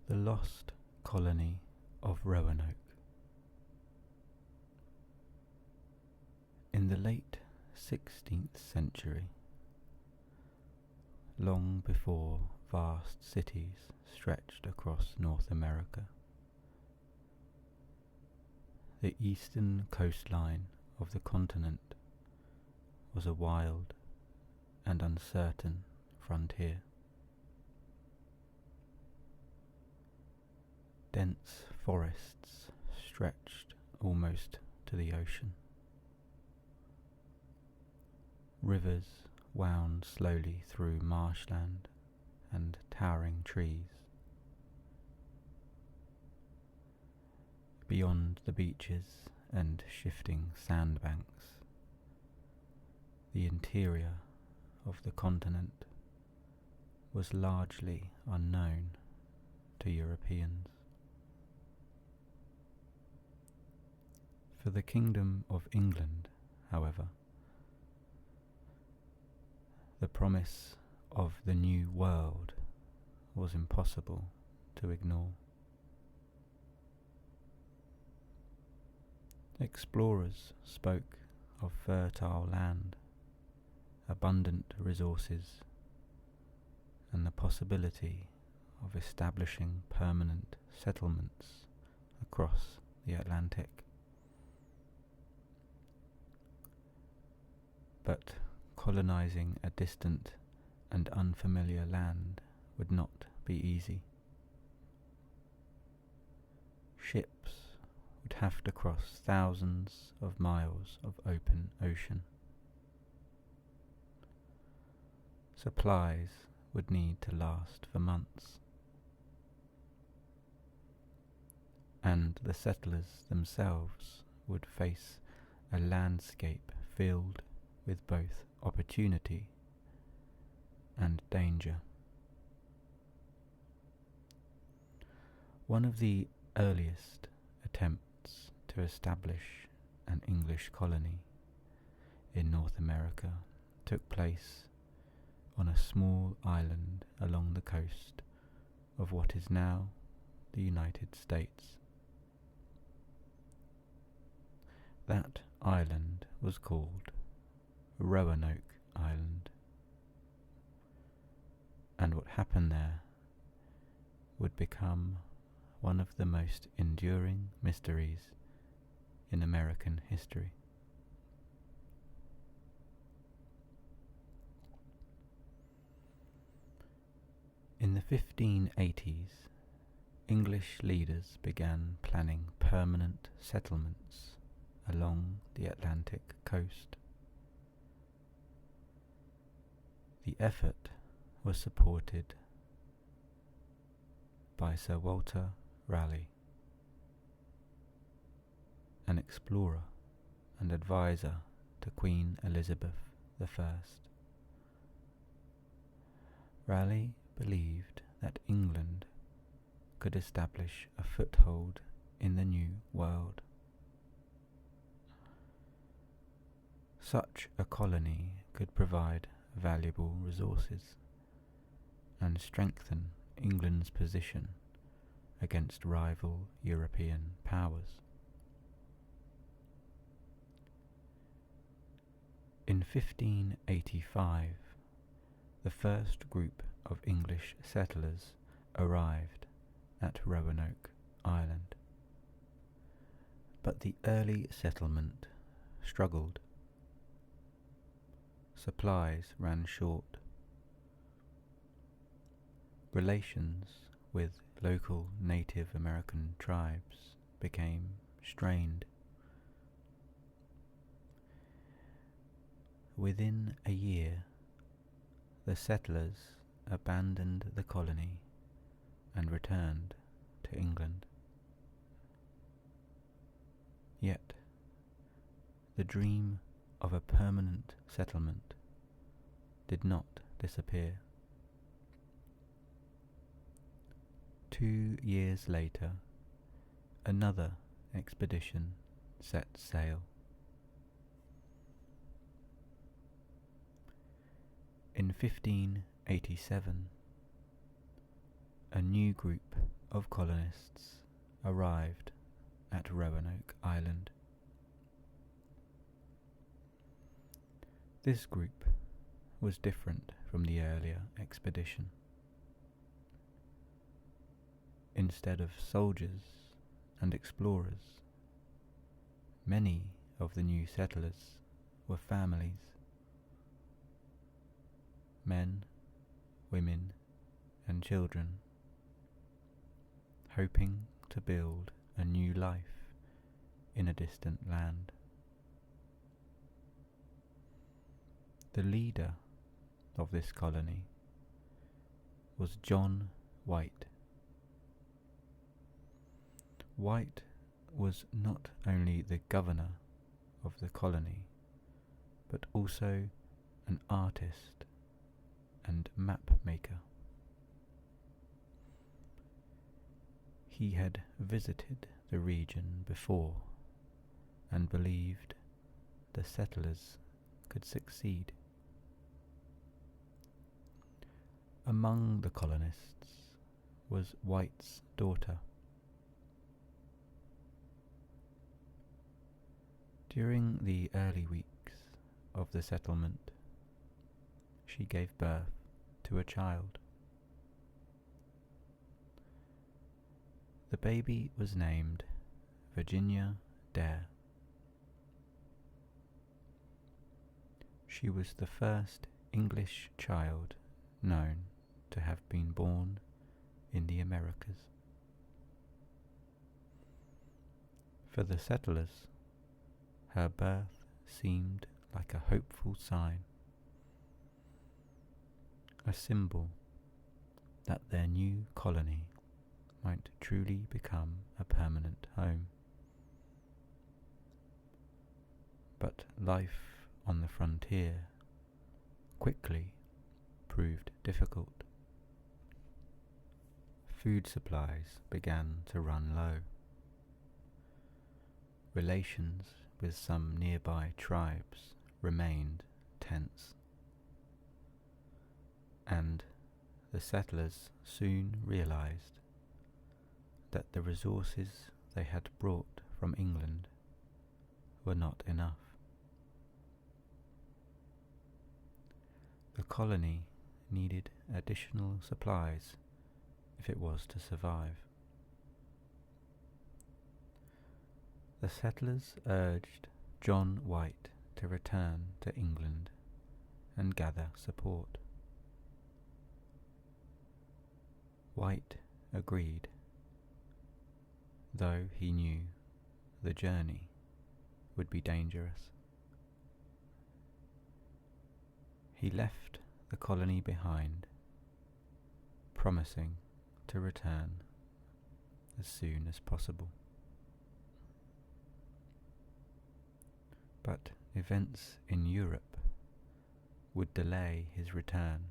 The Lost Colony of Roanoke. In the late 16th century, long before vast cities stretched across North America, the eastern coastline of the continent was a wild and uncertain frontier. Dense forests stretched almost to the ocean. Rivers wound slowly through marshland and towering trees. Beyond the beaches and shifting sandbanks, the interior of the continent was largely unknown to Europeans. For the Kingdom of England, however, the promise of the New World was impossible to ignore. Explorers spoke of fertile land, abundant resources, and the possibility of establishing permanent settlements across the Atlantic. But colonizing a distant and unfamiliar land would not be easy. Ships would have to cross thousands of miles of open ocean. Supplies would need to last for months, and the settlers themselves would face a landscape filled with both opportunity and danger. One of the earliest attempts to establish an English colony in North America took place on a small island along the coast of what is now the United States. That island was called Roanoke Island, and what happened there would become one of the most enduring mysteries in American history. In the 1580s, English leaders began planning permanent settlements along the Atlantic coast. The effort was supported by Sir Walter Raleigh, an explorer and advisor to Queen Elizabeth I. Raleigh believed that England could establish a foothold in the New World. Such a colony could provide valuable resources and strengthen England's position against rival European powers. In 1585, the first group of English settlers arrived at Roanoke Island, but the early settlement struggled. Supplies ran short. Relations with local Native American tribes became strained. Within a year, the settlers abandoned the colony and returned to England. Yet, the dream of a permanent settlement did not disappear. 2 years later, another expedition set sail. In 1587, a new group of colonists arrived at Roanoke Island. This group was different from the earlier expedition. Instead of soldiers and explorers, many of the new settlers were families, men, women, and children, hoping to build a new life in a distant land. The leader of this colony was John White. White was not only the governor of the colony, but also an artist and map maker. He had visited the region before and believed the settlers could succeed. Among the colonists was White's daughter. During the early weeks of the settlement, she gave birth to a child. The baby was named Virginia Dare. She was the first English child known to have been born in the Americas. For the settlers, her birth seemed like a hopeful sign, a symbol that their new colony might truly become a permanent home. But life on the frontier quickly proved difficult. Food supplies began to run low. Relations with some nearby tribes remained tense, and the settlers soon realized that the resources they had brought from England were not enough. The colony needed additional supplies if it was to survive. The settlers urged John White to return to England and gather support. White agreed, though he knew the journey would be dangerous. He left the colony behind, promising to return as soon as possible. But events in Europe would delay his return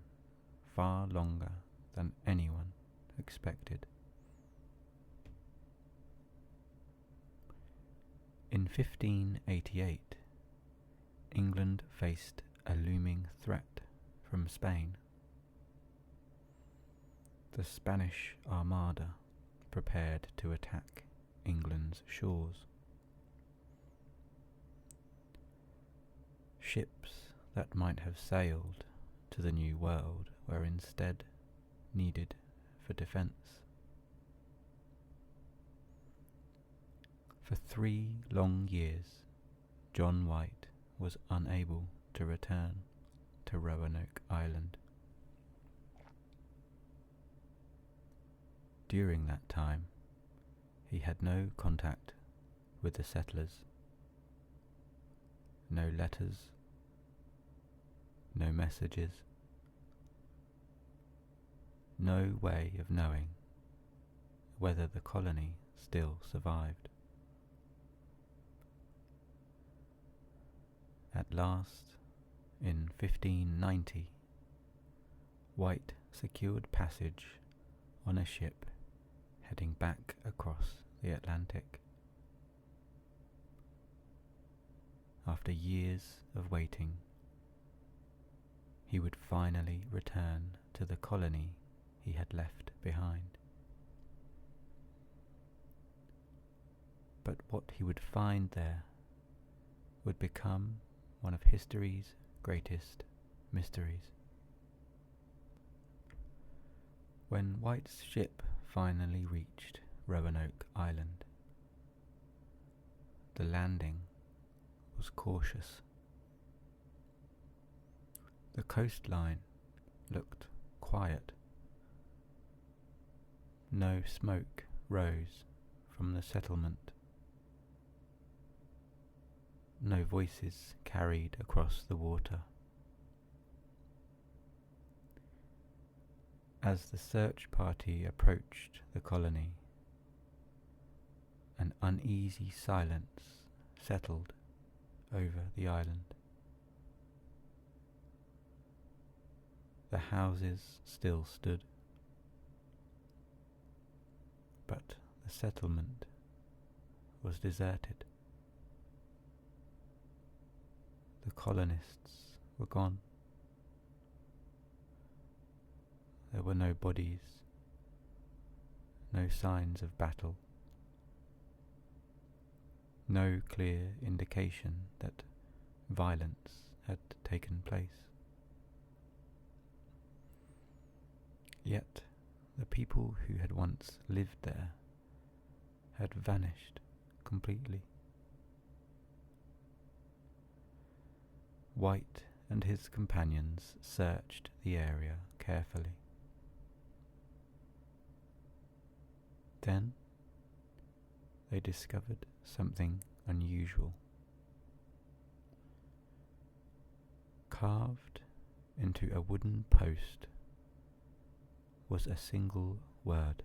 far longer than anyone expected. In 1588, England faced a looming threat from Spain. The Spanish Armada prepared to attack England's shores. Ships that might have sailed to the New World were instead needed for defence. For 3 long years, John White was unable to return to Roanoke Island. During that time, he had no contact with the settlers, no letters, no messages, no way of knowing whether the colony still survived. At last, in 1590, White secured passage on a ship heading back across the Atlantic. After years of waiting, he would finally return to the colony he had left behind. But what he would find there would become one of history's greatest mysteries. When White's ship finally reached Roanoke Island, the landing was cautious. The coastline looked quiet. No smoke rose from the settlement. No voices carried across the water. As the search party approached the colony, an uneasy silence settled over the island. The houses still stood, but the settlement was deserted. The colonists were gone. There were no bodies, no signs of battle, no clear indication that violence had taken place. Yet the people who had once lived there had vanished completely. White and his companions searched the area carefully. Then they discovered something unusual. Carved into a wooden post was a single word: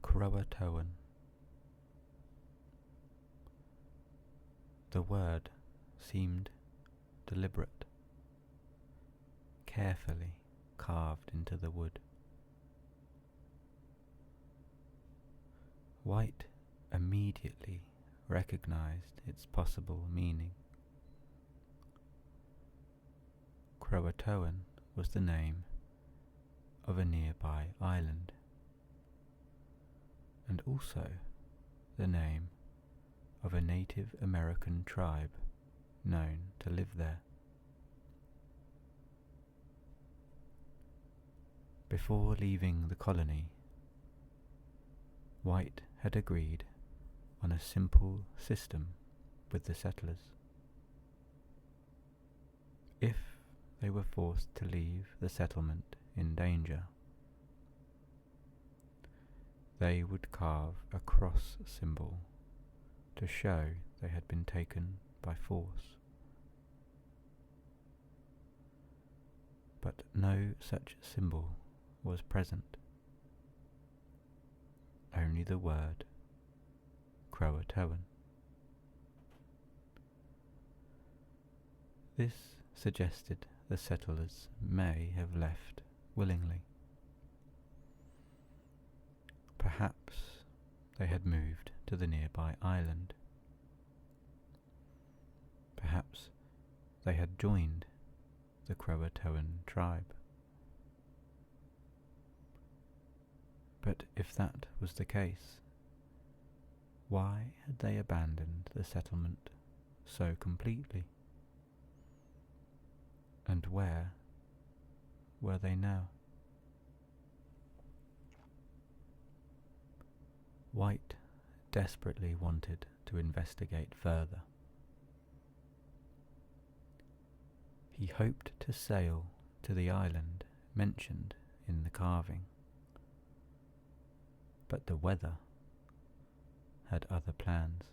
CROATOAN. The word seemed deliberate, carefully carved into the wood. White immediately recognized its possible meaning. CROATOAN was the name of a nearby island, and also the name of a Native American tribe known to live there. Before leaving the colony, White had agreed on a simple system with the settlers. If they were forced to leave the settlement in danger, they would carve a cross symbol to show they had been taken by force. But no such symbol was present. Only the word CROATOAN. This suggested the settlers may have left willingly. Perhaps they had moved to the nearby island. Perhaps they had joined the CROATOAN tribe. But if that was the case, why had they abandoned the settlement so completely? And where were they now? White desperately wanted to investigate further. He hoped to sail to the island mentioned in the carving, but the weather had other plans.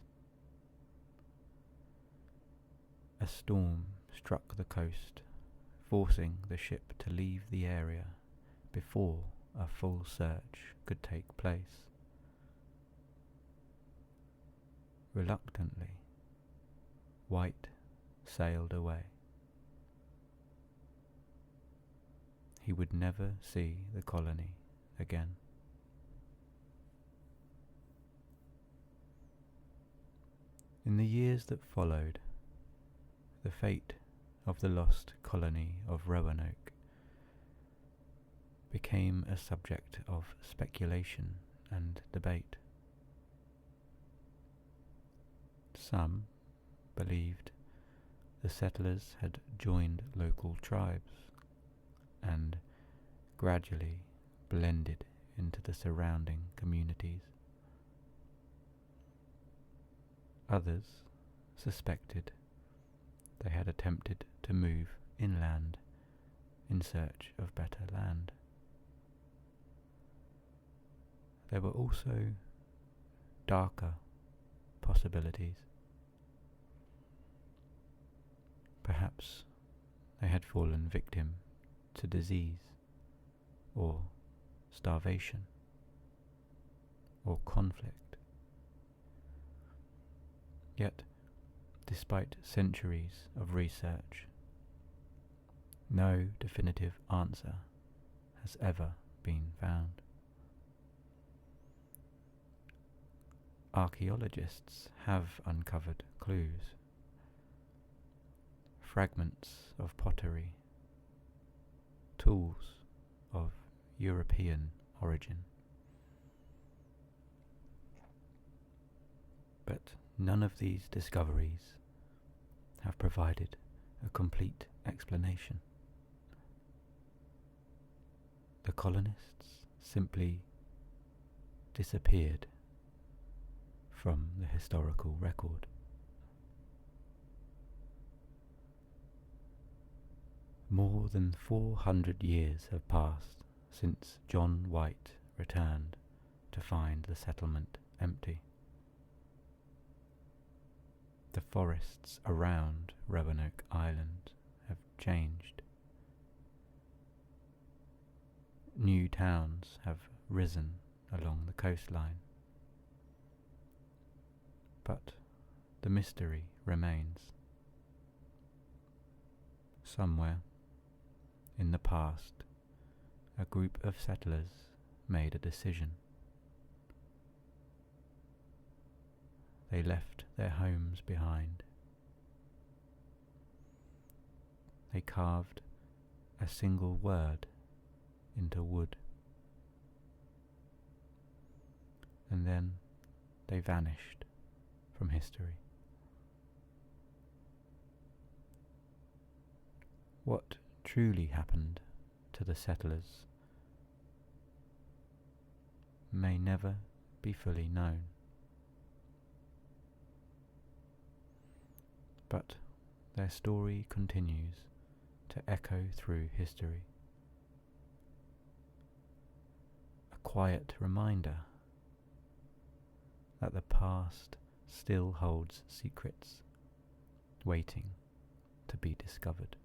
A storm struck the coast, forcing the ship to leave the area before a full search could take place. Reluctantly, White sailed away. He would never see the colony again. In the years that followed, the fate of the lost colony of Roanoke became a subject of speculation and debate. Some believed the settlers had joined local tribes and gradually blended into the surrounding communities. Others suspected they had attempted to move inland in search of better land. There were also darker possibilities. Perhaps they had fallen victim to disease or starvation or conflict. Yet, despite centuries of research, no definitive answer has ever been found. Archaeologists have uncovered clues, fragments of pottery, tools of European origin. But none of these discoveries have provided a complete explanation. The colonists simply disappeared from the historical record. More than 400 years have passed since John White returned to find the settlement empty. The forests around Roanoke Island have changed. New towns have risen along the coastline. But the mystery remains. Somewhere in the past, a group of settlers made a decision. They left their homes behind. They carved a single word into wood. And then they vanished from history. What truly happened to the settlers may never be fully known. But their story continues to echo through history. A quiet reminder that the past still holds secrets waiting to be discovered.